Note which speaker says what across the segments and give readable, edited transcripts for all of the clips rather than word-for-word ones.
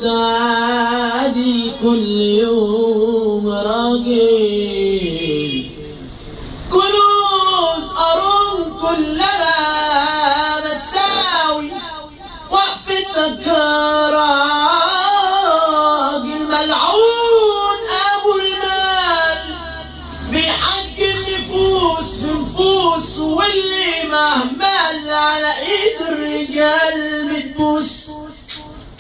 Speaker 1: متعادي كل يوم راجل كنوز أرم كلها ما تساوي وقفتك راجل ملعون أبو المال بيحجم نفوس في نفوس واللي مهمل على إيد الرجال بتبوس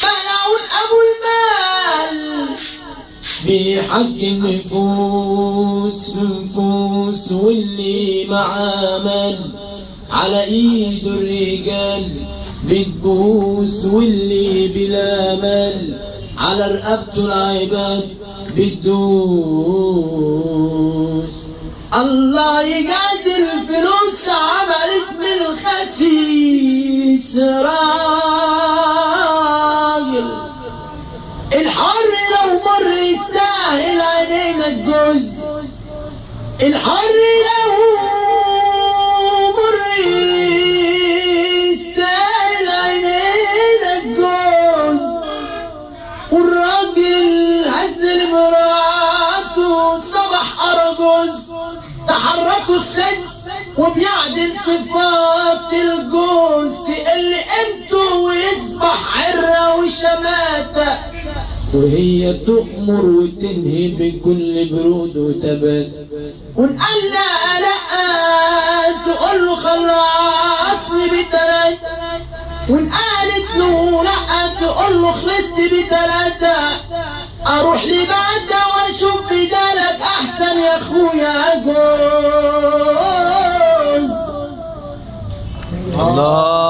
Speaker 1: ملعون أبو المال بيحجم نفوس في نفوس واللي معاه مال على إيد الرجال بتبوس واللي بلا مال على رقبته العباد بتدوس. الله يجازي الفلوس عملت من الخسيس راجل الحر لو مر يستاهل عينينا الجوز الحر لو مر يستاهل عينينا الجوز والراجل هز لمراته صبح أرجوز تحركوا السد وبيعدل صفات الجوز تقل قيمته ويصبح عرة وشماتة وهي تؤمر وتنهي بكل برود وتبات ونقال لها لا تقول له خلصني بتلاتة ونقالت له لا تقول له خلصت بتلاتة اروح لبعدة واشوف بدالك احسن يا اخويا جوز. الله